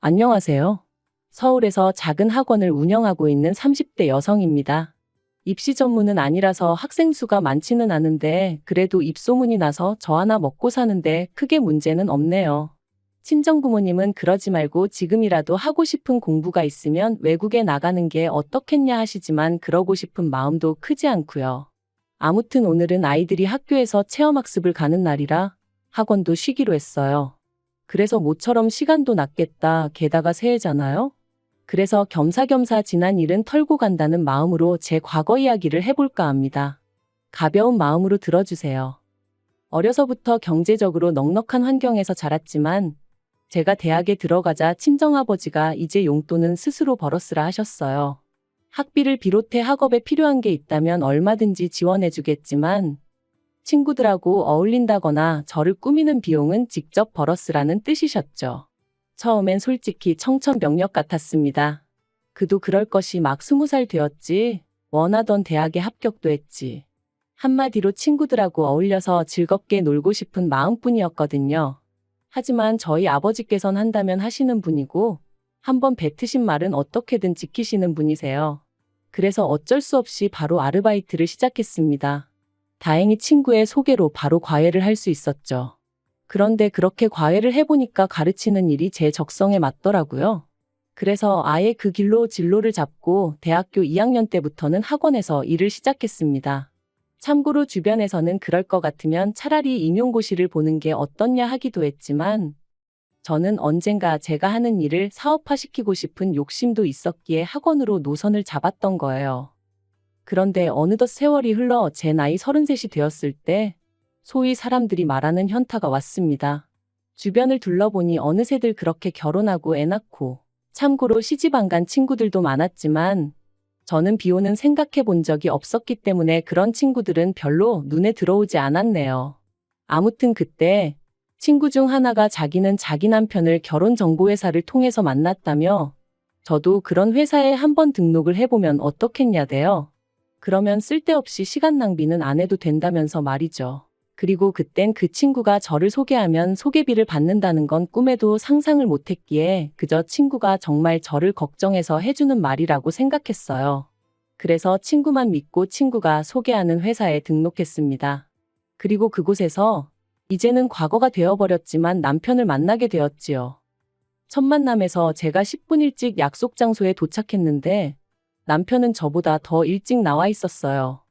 안녕하세요. 서울에서 작은 학원을 운영하고 있는 30대 여성입니다. 입시 전문은 아니라서 학생 수가 많지는 않은데 그래도 입소문이 나서 저 하나 먹고 사는데 크게 문제는 없네요. 친정 부모님은 그러지 말고 지금이라도 하고 싶은 공부가 있으면 외국에 나가는 게 어떻겠냐 하시지만 그러고 싶은 마음도 크지 않고요. 아무튼 오늘은 아이들이 학교에서 체험학습을 가는 날이라 학원도 쉬기로 했어요. 그래서 모처럼 시간도 났겠다. 게다가 새해잖아요? 그래서 겸사겸사 지난 일은 털고 간다는 마음으로 제 과거 이야기를 해볼까 합니다. 가벼운 마음으로 들어주세요. 어려서부터 경제적으로 넉넉한 환경에서 자랐지만 제가 대학에 들어가자 친정아버지가 이제 용돈은 스스로 벌었으라 하셨어요. 학비를 비롯해 학업에 필요한 게 있다면 얼마든지 지원해주겠지만 친구들하고 어울린다거나 저를 꾸미는 비용은 직접 벌었으라는 뜻이셨죠. 처음엔 솔직히 청천벽력 같았습니다. 그도 그럴 것이 막 20살 되었지. 원하던 대학에 합격도 했지. 한마디로 친구들하고 어울려서 즐겁게 놀고 싶은 마음뿐이었거든요. 하지만 저희 아버지께선 한다면 하시는 분이고 한번 뱉으신 말은 어떻게든 지키시는 분이세요. 그래서 어쩔 수 없이 바로 아르바이트를 시작했습니다. 다행히 친구의 소개로 바로 과외를 할 수 있었죠. 그런데 그렇게 과외를 해보니까 가르치는 일이 제 적성에 맞더라고요. 그래서 아예 그 길로 진로를 잡고 대학교 2학년 때부터는 학원에서 일을 시작했습니다. 참고로 주변에서는 그럴 것 같으면 차라리 임용고시를 보는 게 어떻냐 하기도 했지만 저는 언젠가 제가 하는 일을 사업화시키고 싶은 욕심도 있었기에 학원으로 노선을 잡았던 거예요. 그런데 어느덧 세월이 흘러 제 나이 33이 되었을 때 소위 사람들이 말하는 현타가 왔습니다. 주변을 둘러보니 어느새들 그렇게 결혼하고 애 낳고 참고로 시집 안 간 친구들도 많았지만 저는 비혼은 생각해 본 적이 없었기 때문에 그런 친구들은 별로 눈에 들어오지 않았네요. 아무튼 그때 친구 중 하나가 자기는 자기 남편을 결혼정보회사를 통해서 만났다며 저도 그런 회사에 한번 등록을 해보면 어떻겠냐대요. 그러면 쓸데없이 시간 낭비는 안 해도 된다면서 말이죠. 그리고 그땐 그 친구가 저를 소개하면 소개비를 받는다는 건 꿈에도 상상을 못했기에 그저 친구가 정말 저를 걱정해서 해주는 말이라고 생각했어요. 그래서 친구만 믿고 친구가 소개하는 회사에 등록했습니다. 그리고 그곳에서 이제는 과거가 되어버렸지만 남편을 만나게 되었지요. 첫 만남에서 제가 10분 일찍 약속 장소에 도착했는데 남편은 저보다 더 일찍 나와 있었어요.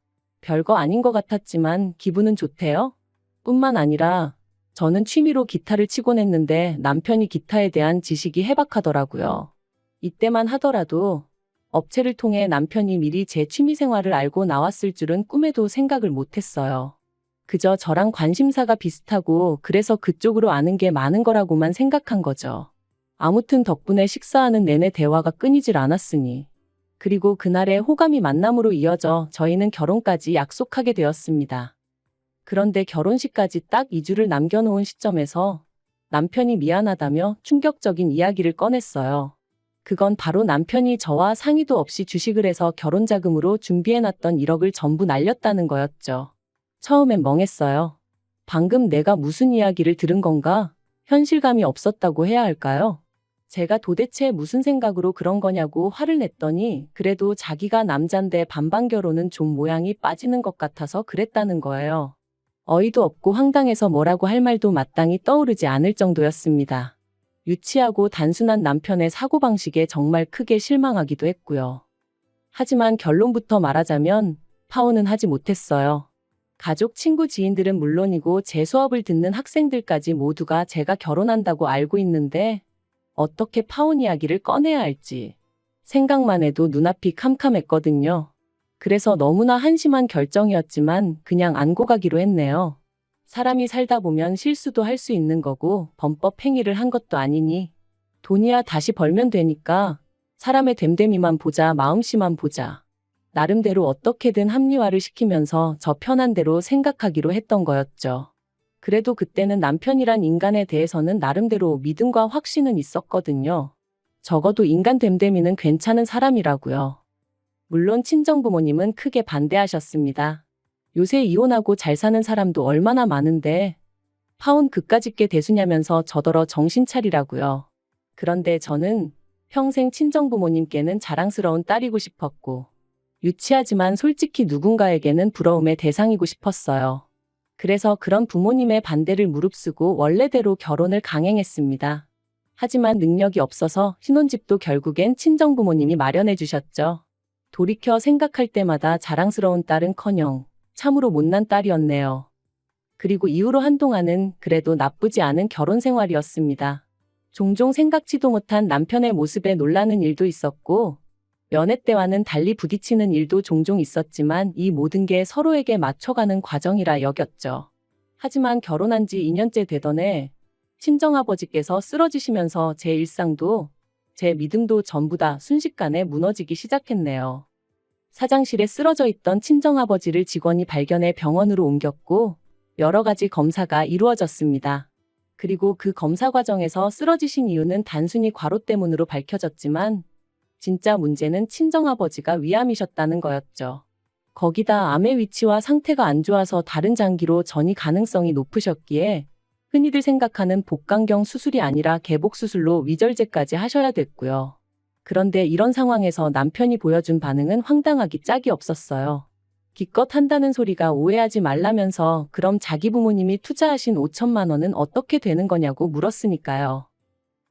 별거 아닌 것 같았지만 기분은 좋대요. 뿐만 아니라 저는 취미로 기타를 치곤 했는데 남편이 기타에 대한 지식이 해박하더라고요. 이때만 하더라도 업체를 통해 남편이 미리 제 취미 생활을 알고 나왔을 줄은 꿈에도 생각을 못했어요. 그저 저랑 관심사가 비슷하고 그래서 그쪽으로 아는 게 많은 거라고만 생각한 거죠. 아무튼 덕분에 식사하는 내내 대화가 끊이질 않았으니. 그리고 그날의 호감이 만남으로 이어져 저희는 결혼까지 약속하게 되었습니다. 그런데 결혼식까지 딱 2주를 남겨놓은 시점에서 남편이 미안하다며 충격적인 이야기를 꺼냈어요. 그건 바로 남편이 저와 상의도 없이 주식을 해서 결혼자금으로 준비해놨던 1억을 전부 날렸다는 거였죠. 처음엔 멍했어요. 방금 내가 무슨 이야기를 들은 건가? 현실감이 없었다고 해야 할까요? 제가 도대체 무슨 생각으로 그런 거냐고 화를 냈더니 그래도 자기가 남잔데 반반 결혼은 좀 모양이 빠지는 것 같아서 그랬다는 거예요. 어이도 없고 황당해서 뭐라고 할 말도 마땅히 떠오르지 않을 정도였습니다. 유치하고 단순한 남편의 사고방식에 정말 크게 실망하기도 했고요. 하지만 결론부터 말하자면 파혼은 하지 못했어요. 가족, 친구, 지인들은 물론이고 제 수업을 듣는 학생들까지 모두가 제가 결혼한다고 알고 있는데 어떻게 파혼 이야기를 꺼내야 할지 생각만 해도 눈앞이 캄캄했거든요. 그래서 너무나 한심한 결정이었지만 그냥 안고 가기로 했네요. 사람이 살다 보면 실수도 할 수 있는 거고 범법 행위를 한 것도 아니니 돈이야 다시 벌면 되니까 사람의 됨됨이만 보자, 마음씨만 보자. 나름대로 어떻게든 합리화를 시키면서 저 편한 대로 생각하기로 했던 거였죠. 그래도 그때는 남편이란 인간에 대해서는 나름대로 믿음과 확신은 있었거든요. 적어도 인간 됨됨이는 괜찮은 사람이라고요. 물론 친정부모님은 크게 반대하셨습니다. 요새 이혼하고 잘 사는 사람도 얼마나 많은데 파혼 그까짓 게 대수냐면서 저더러 정신 차리라고요. 그런데 저는 평생 친정부모님께는 자랑스러운 딸이고 싶었고, 유치하지만 솔직히 누군가에게는 부러움의 대상이고 싶었어요. 그래서 그런 부모님의 반대를 무릅쓰고 원래대로 결혼을 강행했습니다. 하지만 능력이 없어서 신혼집도 결국엔 친정부모님이 마련해 주셨죠. 돌이켜 생각할 때마다 자랑스러운 딸은커녕 참으로 못난 딸이었네요. 그리고 이후로 한동안은 그래도 나쁘지 않은 결혼 생활이었습니다. 종종 생각지도 못한 남편의 모습에 놀라는 일도 있었고, 연애 때와는 달리 부딪히는 일도 종종 있었지만 이 모든 게 서로에게 맞춰가는 과정이라 여겼죠. 하지만 결혼한 지 2년째 되던 해 친정아버지께서 쓰러지시면서 제 일상도 제 믿음도 전부 다 순식간에 무너지기 시작했네요. 사장실에 쓰러져 있던 친정아버지를 직원이 발견해 병원으로 옮겼고 여러 가지 검사가 이루어졌습니다. 그리고 그 검사 과정에서 쓰러지신 이유는 단순히 과로 때문으로 밝혀졌지만 진짜 문제는 친정아버지가 위암이셨다는 거였죠. 거기다 암의 위치와 상태가 안 좋아서 다른 장기로 전이 가능성이 높으셨기에 흔히들 생각하는 복강경 수술이 아니라 개복 수술로 위절제까지 하셔야 됐고요. 그런데 이런 상황에서 남편이 보여준 반응은 황당하기 짝이 없었어요. 기껏 한다는 소리가 오해하지 말라면서 그럼 자기 부모님이 투자하신 5천만 원은 어떻게 되는 거냐고 물었으니까요.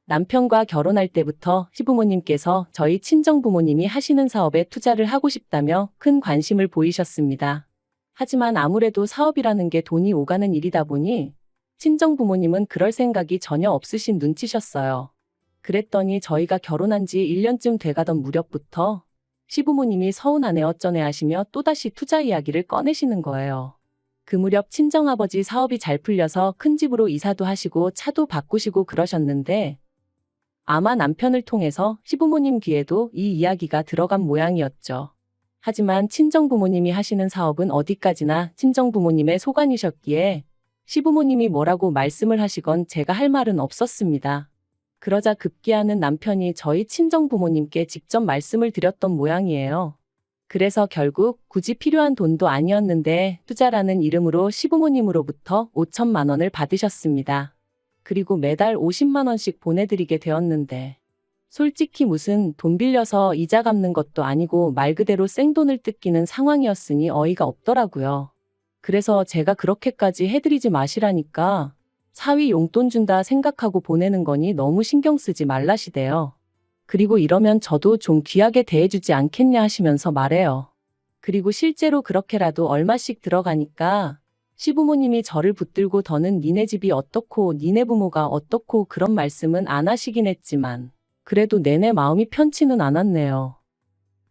남편과 결혼할 때부터 시부모님께서 저희 친정부모님이 하시는 사업에 투자를 하고 싶다며 큰 관심을 보이셨습니다. 하지만 아무래도 사업이라는 게 돈이 오가는 일이다 보니 친정부모님은 그럴 생각이 전혀 없으신 눈치셨어요. 그랬더니 저희가 결혼한 지 1년쯤 돼가던 무렵부터 시부모님이 서운하네 어쩌네 하시며 또다시 투자 이야기를 꺼내시는 거예요. 그 무렵 친정아버지 사업이 잘 풀려서 큰 집으로 이사도 하시고 차도 바꾸시고 그러셨는데 아마 남편을 통해서 시부모님 귀에도 이 이야기가 들어간 모양이었죠. 하지만 친정부모님이 하시는 사업은 어디까지나 친정부모님의 소관이셨기에 시부모님이 뭐라고 말씀을 하시건 제가 할 말은 없었습니다. 그러자 급기야는 남편이 저희 친정부모님께 직접 말씀을 드렸던 모양이에요. 그래서 결국 굳이 필요한 돈도 아니었는데 투자라는 이름으로 시부모님으로부터 5천만 원을 받으셨습니다. 그리고 매달 50만 원씩 보내드리게 되었는데 솔직히 무슨 돈 빌려서 이자 갚는 것도 아니고 말 그대로 생돈을 뜯기는 상황이었으니 어이가 없더라고요. 그래서 제가 그렇게까지 해드리지 마시라니까 사위 용돈 준다 생각하고 보내는 거니 너무 신경 쓰지 말라시대요. 그리고 이러면 저도 좀 귀하게 대해주지 않겠냐 하시면서 말해요. 그리고 실제로 그렇게라도 얼마씩 들어가니까 시부모님이 저를 붙들고 더는 니네 집이 어떻고 니네 부모가 어떻고 그런 말씀은 안 하시긴 했지만 그래도 내내 마음이 편치는 않았네요.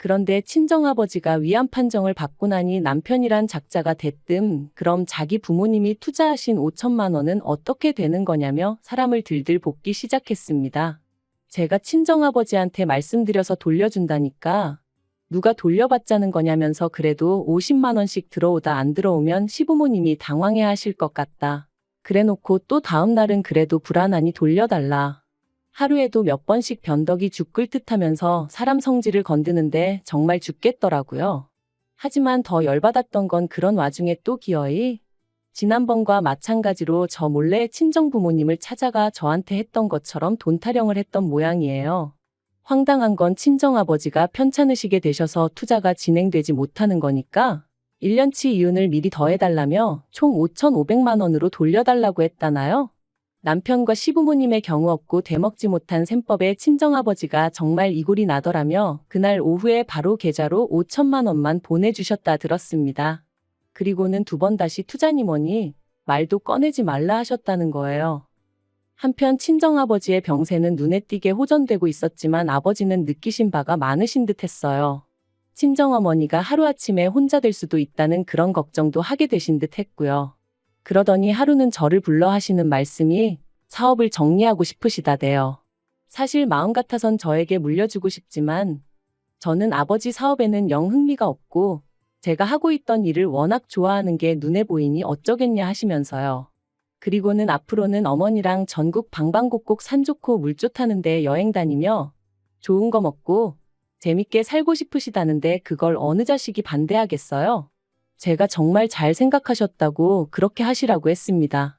그런데 친정아버지가 위암 판정을 받고 나니 남편이란 작자가 대뜸 그럼 자기 부모님이 투자하신 5천만 원은 어떻게 되는 거냐며 사람을 들들 볶기 시작했습니다. 제가 친정아버지한테 말씀드려서 돌려준다니까 누가 돌려받자는 거냐면서 그래도 50만 원씩 들어오다 안 들어오면 시부모님이 당황해 하실 것 같다. 그래놓고 또 다음 날은 그래도 불안하니 돌려달라. 하루에도 몇 번씩 변덕이 죽을 듯하면서 사람 성질을 건드는데 정말 죽겠더라고요. 하지만 더 열받았던 건 그런 와중에 또 기어이 지난번과 마찬가지로 저 몰래 친정부모님을 찾아가 저한테 했던 것처럼 돈 타령을 했던 모양이에요. 황당한 건 친정아버지가 편찮으시게 되셔서 투자가 진행되지 못하는 거니까 1년치 이윤을 미리 더해달라며 총 5,500만 원으로 돌려달라고 했다나요? 남편과 시부모님의 경우 없고 되먹지 못한 셈법에 친정아버지가 정말 이골이 나더라며 그날 오후에 바로 계좌로 5천만 원만 보내주셨다 들었습니다. 그리고는 두 번 다시 투자니 뭐니 말도 꺼내지 말라 하셨다는 거예요. 한편 친정아버지의 병세는 눈에 띄게 호전되고 있었지만 아버지는 느끼신 바가 많으신 듯 했어요. 친정어머니가 하루아침에 혼자 될 수도 있다는 그런 걱정도 하게 되신 듯 했고요. 그러더니 하루는 저를 불러 하시는 말씀이 사업을 정리하고 싶으시다대요. 사실 마음 같아선 저에게 물려주고 싶지만 저는 아버지 사업에는 영 흥미가 없고 제가 하고 있던 일을 워낙 좋아하는 게 눈에 보이니 어쩌겠냐 하시면서요. 그리고는 앞으로는 어머니랑 전국 방방곡곡 산 좋고 물 좋다는 데 여행 다니며 좋은 거 먹고 재밌게 살고 싶으시다는데 그걸 어느 자식이 반대하겠어요? 제가 정말 잘 생각하셨다고 그렇게 하시라고 했습니다.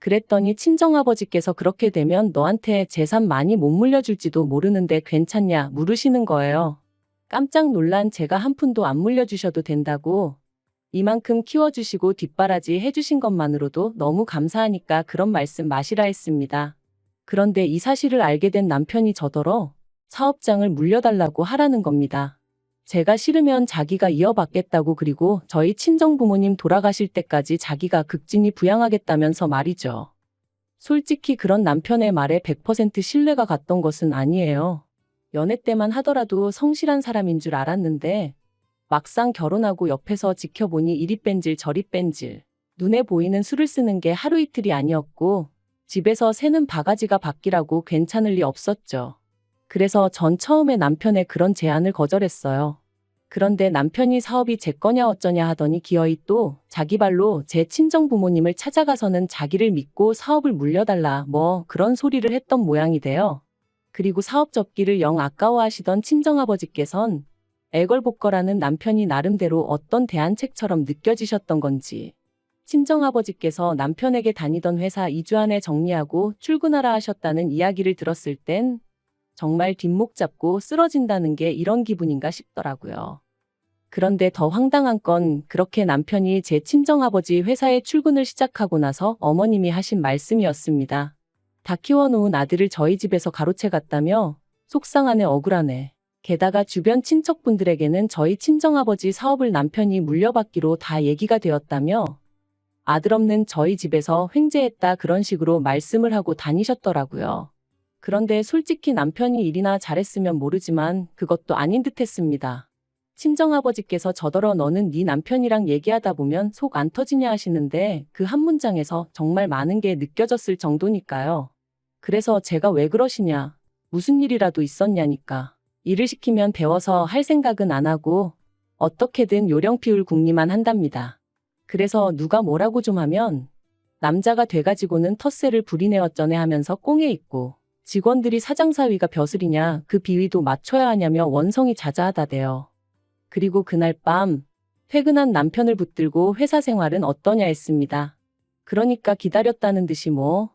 그랬더니 친정아버지께서 그렇게 되면 너한테 재산 많이 못 물려줄지도 모르는데 괜찮냐 물으시는 거예요. 깜짝 놀란 제가 한 푼도 안 물려주셔도 된다고. 이만큼 키워주시고 뒷바라지 해주신 것만으로도 너무 감사하니까 그런 말씀 마시라 했습니다. 그런데 이 사실을 알게 된 남편이 저더러 사업장을 물려달라고 하라는 겁니다. 제가 싫으면 자기가 이어받겠다고 그리고 저희 친정부모님 돌아가실 때까지 자기가 극진히 부양하겠다면서 말이죠. 솔직히 그런 남편의 말에 100% 신뢰가 갔던 것은 아니에요. 연애 때만 하더라도 성실한 사람인 줄 알았는데 막상 결혼하고 옆에서 지켜보니 이리 뺀질 저리 뺀질. 눈에 보이는 수를 쓰는 게 하루 이틀이 아니었고 집에서 새는 바가지가 바뀌라고 괜찮을 리 없었죠. 그래서 전 처음에 남편의 그런 제안을 거절했어요. 그런데 남편이 사업이 제 거냐 어쩌냐 하더니 기어이 또 자기 발로 제 친정 부모님을 찾아가서는 자기를 믿고 사업을 물려달라 뭐 그런 소리를 했던 모양이 돼요. 그리고 사업 접기를 영 아까워하시던 친정아버지께선 애걸복걸하는 남편이 나름대로 어떤 대안책처럼 느껴지셨던 건지 친정아버지께서 남편에게 다니던 회사 2주 안에 정리하고 출근하라 하셨다는 이야기를 들었을 땐 정말 뒷목 잡고 쓰러진다는 게 이런 기분인가 싶더라고요. 그런데 더 황당한 건 그렇게 남편이 제 친정아버지 회사에 출근을 시작하고 나서 어머님이 하신 말씀이었습니다. 다 키워놓은 아들을 저희 집에서 가로채 갔다며 속상하네 억울하네. 게다가 주변 친척분들에게는 저희 친정아버지 사업을 남편이 물려받기로 다 얘기가 되었다며 아들 없는 저희 집에서 횡재했다 그런 식으로 말씀을 하고 다니셨더라고요. 그런데 솔직히 남편이 일이나 잘했으면 모르지만 그것도 아닌 듯 했습니다. 친정아버지께서 저더러 너는 네 남편이랑 얘기하다 보면 속 안 터지냐 하시는데 그 한 문장에서 정말 많은 게 느껴졌을 정도니까요. 그래서 제가 왜 그러시냐, 무슨 일이라도 있었냐니까. 일을 시키면 배워서 할 생각은 안 하고 어떻게든 요령 피울 궁리만 한답니다. 그래서 누가 뭐라고 좀 하면 남자가 돼가지고는 텃세를 부리네 어쩌네 하면서 꽁에 있고 직원들이 사장사위가 벼슬이냐 그 비위도 맞춰야 하냐며 원성이 자자하다대요. 그리고 그날 밤 퇴근한 남편을 붙들고 회사 생활은 어떠냐 했습니다. 그러니까 기다렸다는 듯이 뭐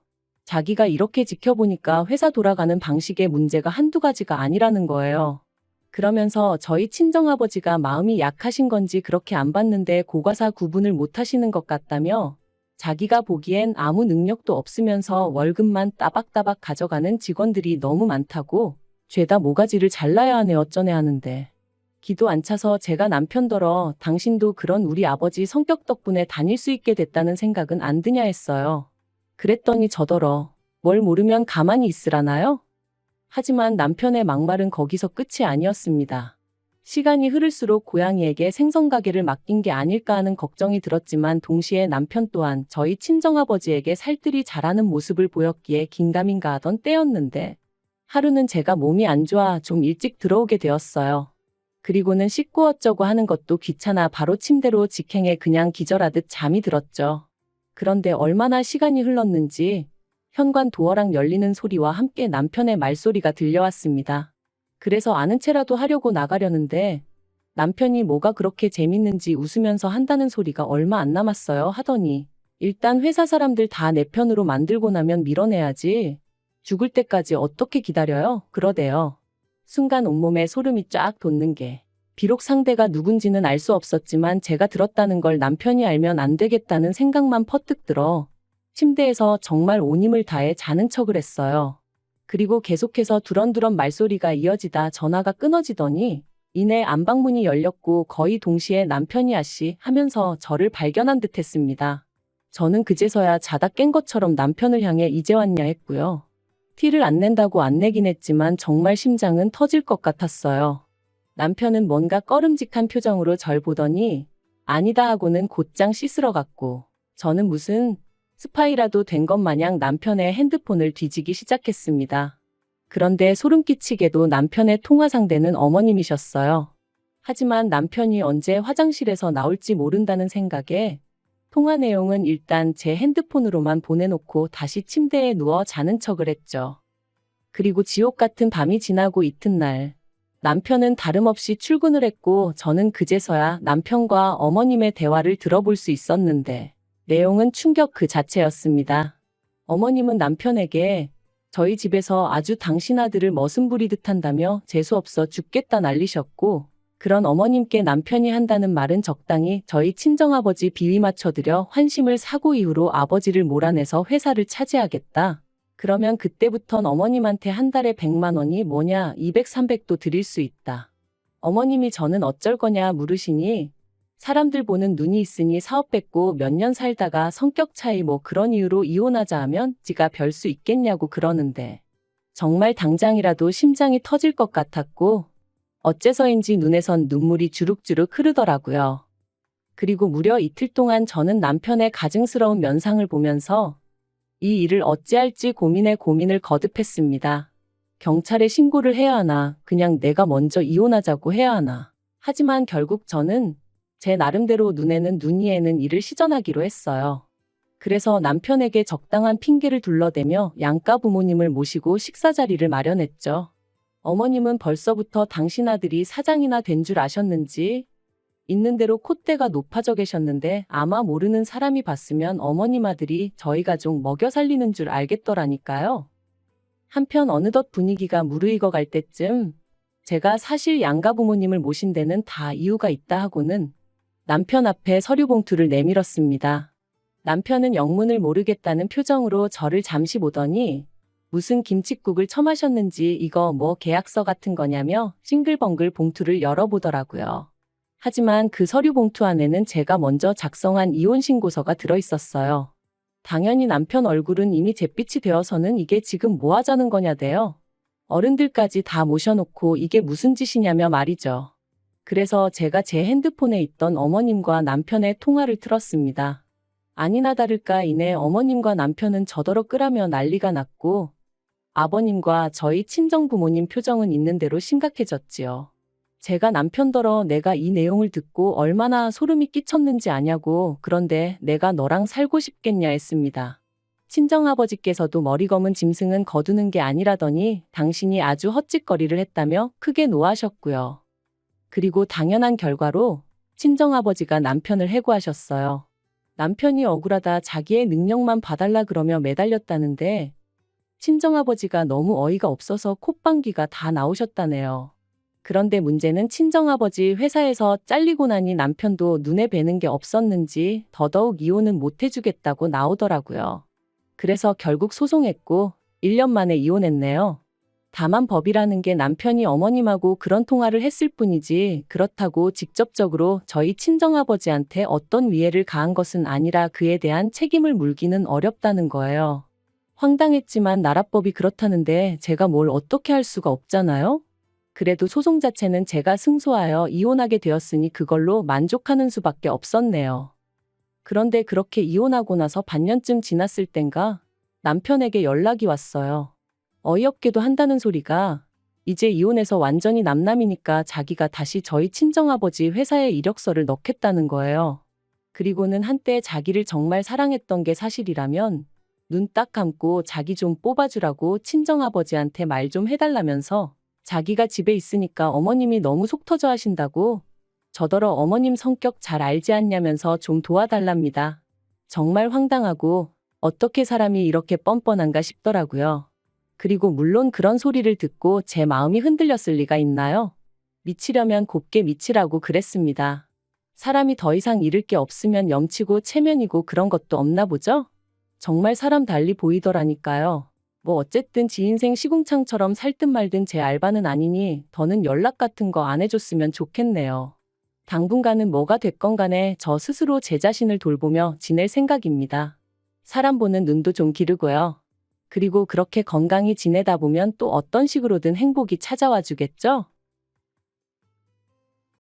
자기가 이렇게 지켜보니까 회사 돌아가는 방식의 문제가 한두 가지가 아니라는 거예요. 그러면서 저희 친정아버지가 마음이 약하신 건지 그렇게 안 봤는데 고과사 구분을 못 하시는 것 같다며 자기가 보기엔 아무 능력도 없으면서 월급만 따박따박 가져가는 직원들이 너무 많다고 죄다 모가지를 잘라야 하네 어쩌네 하는데 기도 안 차서 제가 남편더러 당신도 그런 우리 아버지 성격 덕분에 다닐 수 있게 됐다는 생각은 안 드냐 했어요. 그랬더니 저더러 뭘 모르면 가만히 있으라나요? 하지만 남편의 막말은 거기서 끝이 아니었습니다. 시간이 흐를수록 고양이에게 생선가게를 맡긴 게 아닐까 하는 걱정이 들었지만 동시에 남편 또한 저희 친정아버지에게 살뜰히 잘하는 모습을 보였기에 긴가민가 하던 때였는데 하루는 제가 몸이 안 좋아 좀 일찍 들어오게 되었어요. 그리고는 씻고 어쩌고 하는 것도 귀찮아 바로 침대로 직행해 그냥 기절하듯 잠이 들었죠. 그런데 얼마나 시간이 흘렀는지 현관 도어락 열리는 소리와 함께 남편의 말소리가 들려왔습니다. 그래서 아는 체라도 하려고 나가려는데 남편이 뭐가 그렇게 재밌는지 웃으면서 한다는 소리가 얼마 안 남았어요 하더니 일단 회사 사람들 다 내 편으로 만들고 나면 밀어내야지. 죽을 때까지 어떻게 기다려요? 그러대요. 순간 온몸에 소름이 쫙 돋는 게 비록 상대가 누군지는 알 수 없었지만 제가 들었다는 걸 남편이 알면 안 되겠다는 생각만 퍼뜩 들어 침대에서 정말 온 힘을 다해 자는 척을 했어요. 그리고 계속해서 두런두런 말소리가 이어지다 전화가 끊어지더니 이내 안방문이 열렸고 거의 동시에 남편이 아씨 하면서 저를 발견한 듯 했습니다. 저는 그제서야 자다 깬 것처럼 남편을 향해 이제 왔냐 했고요. 티를 안 낸다고 안 내긴 했지만 정말 심장은 터질 것 같았어요. 남편은 뭔가 꺼름직한 표정으로 절 보더니 아니다 하고는 곧장 씻으러 갔고 저는 무슨 스파이라도 된 것 마냥 남편의 핸드폰을 뒤지기 시작했습니다. 그런데 소름 끼치게도 남편의 통화 상대는 어머님이셨어요. 하지만 남편이 언제 화장실에서 나올지 모른다는 생각에 통화 내용은 일단 제 핸드폰으로만 보내놓고 다시 침대에 누워 자는 척을 했죠. 그리고 지옥 같은 밤이 지나고 이튿날 남편은 다름없이 출근을 했고 저는 그제서야 남편과 어머님의 대화를 들어볼 수 있었는데 내용은 충격 그 자체였습니다. 어머님은 남편에게 저희 집에서 아주 당신 아들을 머슴 부리듯 한다며 재수없어 죽겠다 난리셨고, 그런 어머님께 남편이 한다는 말은 적당히 저희 친정아버지 비위 맞춰드려 환심을 사고 이후로 아버지를 몰아내서 회사를 차지하겠다. 그러면 그때부턴 어머님한테 한 달에 100만 원이 뭐냐 200, 300도 드릴 수 있다. 어머님이 저는 어쩔 거냐 물으시니 사람들 보는 눈이 있으니 사업 뺏고 몇 년 살다가 성격 차이 뭐 그런 이유로 이혼하자 하면 지가 별 수 있겠냐고 그러는데 정말 당장이라도 심장이 터질 것 같았고 어째서인지 눈에선 눈물이 주룩주룩 흐르더라고요. 그리고 무려 이틀 동안 저는 남편의 가증스러운 면상을 보면서 이 일을 어찌할지 고민에 고민을 거듭했습니다. 경찰에 신고를 해야 하나, 그냥 내가 먼저 이혼하자고 해야 하나. 하지만 결국 저는 제 나름대로 눈에는 눈, 이에는 이를 시전하기로 했어요. 그래서 남편에게 적당한 핑계를 둘러대며 양가 부모님을 모시고 식사 자리를 마련했죠. 어머님은 벌써부터 당신 아들이 사장이나 된 줄 아셨는지 있는 대로 콧대가 높아져 계셨는데 아마 모르는 사람이 봤으면 어머님 아들이 저희 가족 먹여 살리는 줄 알겠더라니까요. 한편 어느덧 분위기가 무르익어 갈 때쯤 제가 사실 양가 부모님을 모신 데는 다 이유가 있다 하고는 남편 앞에 서류 봉투를 내밀었습니다. 남편은 영문을 모르겠다는 표정으로 저를 잠시 보더니 무슨 김칫국을 처마셨는지 이거 뭐 계약서 같은 거냐며 싱글벙글 봉투를 열어보더라고요. 하지만 그 서류 봉투 안에는 제가 먼저 작성한 이혼 신고서가 들어있었어요. 당연히 남편 얼굴은 이미 잿빛이 되어서는 이게 지금 뭐 하자는 거냐대요. 어른들까지 다 모셔놓고 이게 무슨 짓이냐며 말이죠. 그래서 제가 제 핸드폰에 있던 어머님과 남편의 통화를 틀었습니다. 아니나 다를까 이내 어머님과 남편은 저더러 끄라며 난리가 났고 아버님과 저희 친정 부모님 표정은 있는 대로 심각해졌지요. 제가 남편더러 내가 이 내용을 듣고 얼마나 소름이 끼쳤는지 아냐고, 그런데 내가 너랑 살고 싶겠냐 했습니다. 친정아버지께서도 머리 검은 짐승은 거두는 게 아니라더니 당신이 아주 헛짓거리를 했다며 크게 노하셨고요. 그리고 당연한 결과로 친정아버지가 남편을 해고하셨어요. 남편이 억울하다 자기의 능력만 봐달라 그러며 매달렸다는데 친정아버지가 너무 어이가 없어서 콧방귀가 다 나오셨다네요. 그런데 문제는 친정아버지 회사에서 잘리고 나니 남편도 눈에 뵈는 게 없었는지 더더욱 이혼은 못 해주겠다고 나오더라고요. 그래서 결국 소송했고 1년 만에 이혼했네요. 다만 법이라는 게 남편이 어머님하고 그런 통화를 했을 뿐이지 그렇다고 직접적으로 저희 친정아버지한테 어떤 위해를 가한 것은 아니라 그에 대한 책임을 물기는 어렵다는 거예요. 황당했지만 나라법이 그렇다는데 제가 뭘 어떻게 할 수가 없잖아요? 그래도 소송 자체는 제가 승소하여 이혼하게 되었으니 그걸로 만족하는 수밖에 없었네요. 그런데 그렇게 이혼하고 나서 반년쯤 지났을 땐가 남편에게 연락이 왔어요. 어이없게도 한다는 소리가 이제 이혼해서 완전히 남남이니까 자기가 다시 저희 친정아버지 회사에 이력서를 넣겠다는 거예요. 그리고는 한때 자기를 정말 사랑했던 게 사실이라면 눈 딱 감고 자기 좀 뽑아주라고 친정아버지한테 말 좀 해달라면서 자기가 집에 있으니까 어머님이 너무 속 터져 하신다고 저더러 어머님 성격 잘 알지 않냐면서 좀 도와달랍니다. 정말 황당하고 어떻게 사람이 이렇게 뻔뻔한가 싶더라고요. 그리고 물론 그런 소리를 듣고 제 마음이 흔들렸을 리가 있나요? 미치려면 곱게 미치라고 그랬습니다. 사람이 더 이상 잃을 게 없으면 염치고 체면이고 그런 것도 없나 보죠? 정말 사람 달리 보이더라니까요. 뭐 어쨌든 지 인생 시궁창처럼 살든 말든 제 알바는 아니니 더는 연락 같은 거 안 해줬으면 좋겠네요. 당분간은 뭐가 됐건 간에 저 스스로 제 자신을 돌보며 지낼 생각입니다. 사람 보는 눈도 좀 기르고요. 그리고 그렇게 건강히 지내다 보면 또 어떤 식으로든 행복이 찾아와 주겠죠?